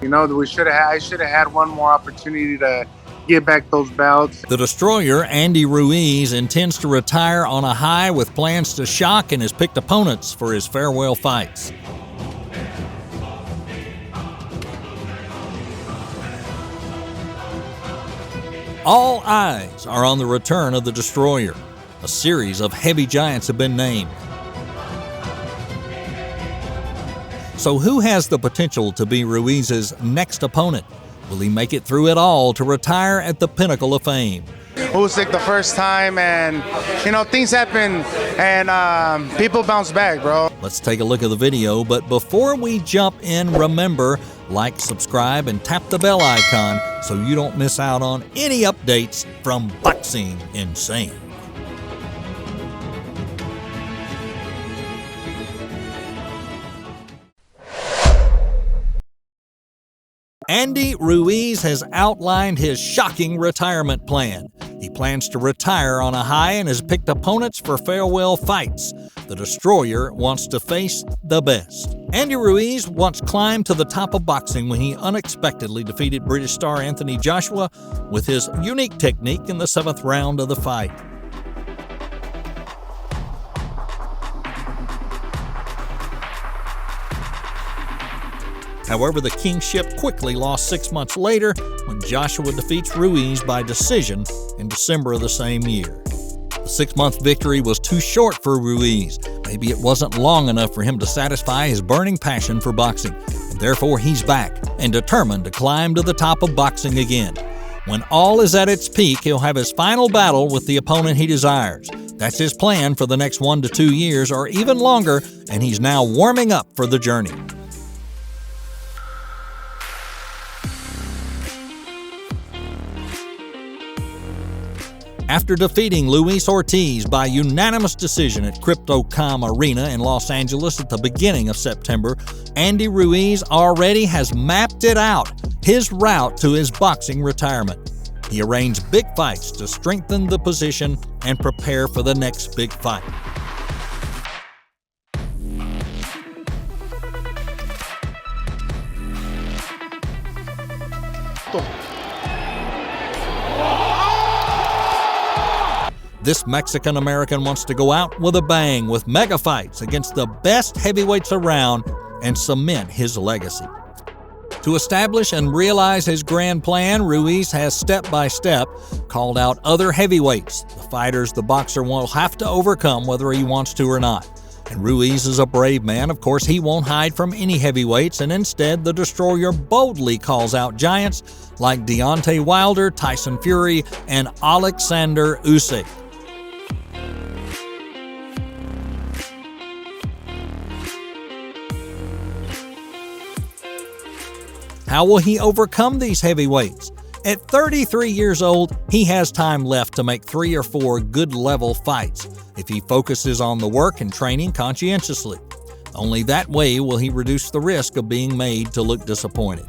You know, I should have had one more opportunity to get back those belts. The destroyer, Andy Ruiz, intends to retire on a high with plans to shock and has picked opponents for his farewell fights. All eyes are on the return of the destroyer. A series of heavy giants have been named. So who has the potential to be Ruiz's next opponent? Will he make it through it all to retire at the pinnacle of fame? Usyk the first time, and you know, things happen, and people bounce back, bro. Let's take a look at the video, but before we jump in, remember, like, subscribe, and tap the bell icon so you don't miss out on any updates from Boxing Insane. Andy Ruiz has outlined his shocking retirement plan. He plans to retire on a high and has picked opponents for farewell fights. The destroyer wants to face the best. Andy Ruiz once climbed to the top of boxing when he unexpectedly defeated British star Anthony Joshua with his unique technique in the 7th round of the fight. However, the kingship quickly lost 6 months later when Joshua defeats Ruiz by decision in December of the same year. The 6-month victory was too short for Ruiz. Maybe it wasn't long enough for him to satisfy his burning passion for boxing, and therefore he's back and determined to climb to the top of boxing again. When all is at its peak, he'll have his final battle with the opponent he desires. That's his plan for the next 1 to 2 years or even longer, and he's now warming up for the journey. After defeating Luis Ortiz by unanimous decision at Crypto.com Arena in Los Angeles at the beginning of September, Andy Ruiz already has mapped it out, his route to his boxing retirement. He arranged big fights to strengthen the position and prepare for the next big fight. This Mexican-American wants to go out with a bang with mega fights against the best heavyweights around and cement his legacy. To establish and realize his grand plan, Ruiz has step-by-step called out other heavyweights, the fighters the boxer will have to overcome whether he wants to or not. And Ruiz is a brave man. Of course, he won't hide from any heavyweights, and instead the destroyer boldly calls out giants like Deontay Wilder, Tyson Fury, and Alexander Usyk. How will he overcome these heavyweights? At 33 years old, he has time left to make 3 or 4 good-level fights if he focuses on the work and training conscientiously. Only that way will he reduce the risk of being made to look disappointed.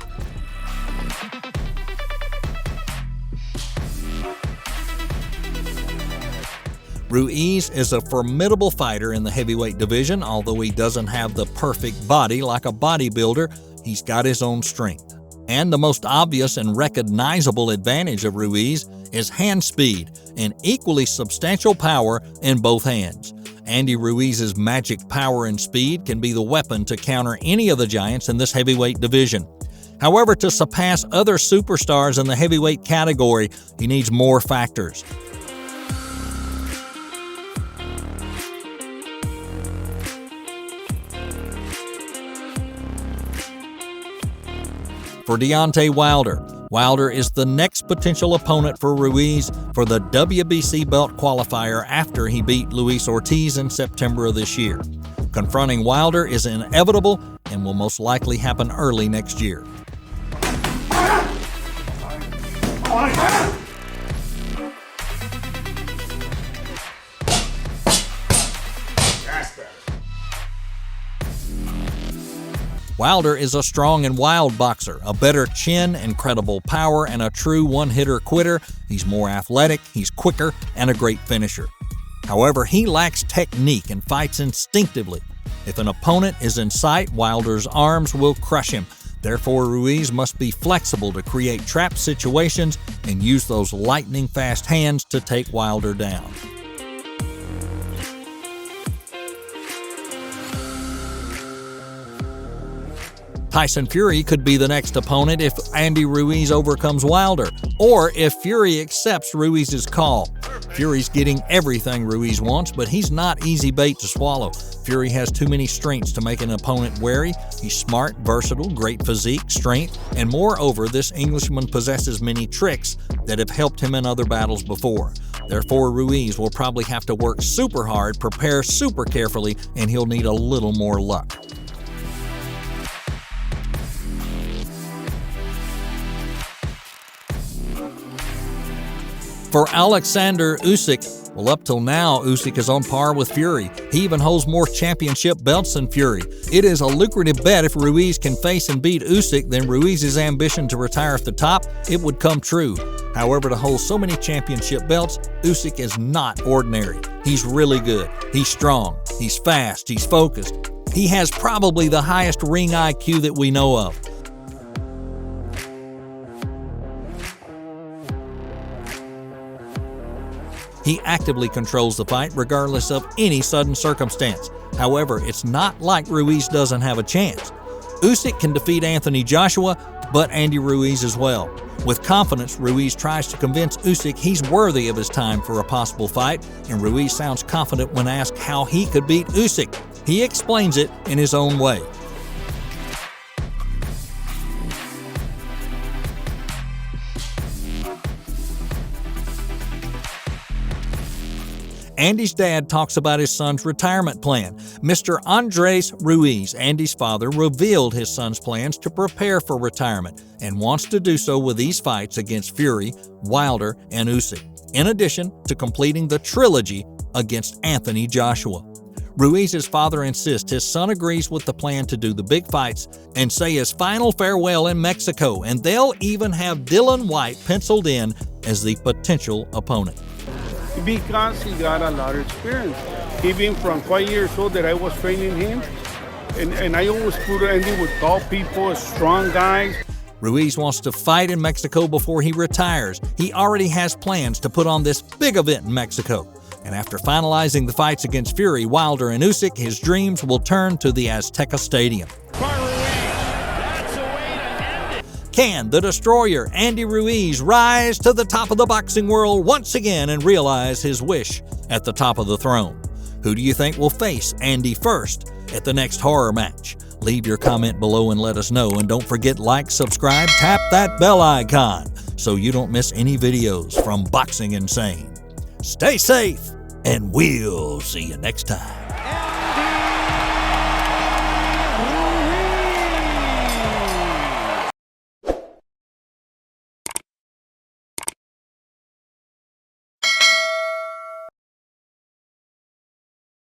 Ruiz is a formidable fighter in the heavyweight division. Although he doesn't have the perfect body like a bodybuilder, he's got his own strength. And the most obvious and recognizable advantage of Ruiz is hand speed and equally substantial power in both hands. Andy Ruiz's magic power and speed can be the weapon to counter any of the giants in this heavyweight division. However, to surpass other superstars in the heavyweight category, he needs more factors. For Deontay Wilder, Wilder is the next potential opponent for Ruiz for the WBC belt qualifier after he beat Luis Ortiz in September of this year. Confronting Wilder is inevitable and will most likely happen early next year. Wilder is a strong and wild boxer, a better chin, incredible power, and a true one-hitter quitter. He's more athletic, he's quicker, and a great finisher. However, he lacks technique and fights instinctively. If an opponent is in sight, Wilder's arms will crush him. Therefore, Ruiz must be flexible to create trap situations and use those lightning-fast hands to take Wilder down. Tyson Fury could be the next opponent if Andy Ruiz overcomes Wilder, or if Fury accepts Ruiz's call. Fury's getting everything Ruiz wants, but he's not easy bait to swallow. Fury has too many strengths to make an opponent wary. He's smart, versatile, great physique, strength, and moreover, this Englishman possesses many tricks that have helped him in other battles before. Therefore, Ruiz will probably have to work super hard, prepare super carefully, and he'll need a little more luck. For Alexander Usyk, well, up till now, Usyk is on par with Fury. He even holds more championship belts than Fury. It is a lucrative bet if Ruiz can face and beat Usyk, then Ruiz's ambition to retire at the top, it would come true. However, to hold so many championship belts, Usyk is not ordinary. He's really good. He's strong. He's fast. He's focused. He has probably the highest ring IQ that we know of. He actively controls the fight regardless of any sudden circumstance. However, it's not like Ruiz doesn't have a chance. Usyk can defeat Anthony Joshua, but Andy Ruiz as well. With confidence, Ruiz tries to convince Usyk he's worthy of his time for a possible fight, and Ruiz sounds confident when asked how he could beat Usyk. He explains it in his own way. Andy's dad talks about his son's retirement plan. Mr. Andres Ruiz, Andy's father, revealed his son's plans to prepare for retirement and wants to do so with these fights against Fury, Wilder, and Usyk, in addition to completing the trilogy against Anthony Joshua. Ruiz's father insists his son agrees with the plan to do the big fights and say his final farewell in Mexico, and they'll even have Dillian Whyte penciled in as the potential opponent. Because he got a lot of experience. Even from 5 years old that I was training him, and I always put Andy with tall people, strong guys. Ruiz wants to fight in Mexico before he retires. He already has plans to put on this big event in Mexico. And after finalizing the fights against Fury, Wilder, and Usyk, his dreams will turn to the Azteca Stadium. Can the destroyer, Andy Ruiz, rise to the top of the boxing world once again and realize his wish at the top of the throne? Who do you think will face Andy first at the next horror match? Leave your comment below and let us know. And don't forget, like, subscribe, tap that bell icon so you don't miss any videos from Boxing Insane. Stay safe, and we'll see you next time.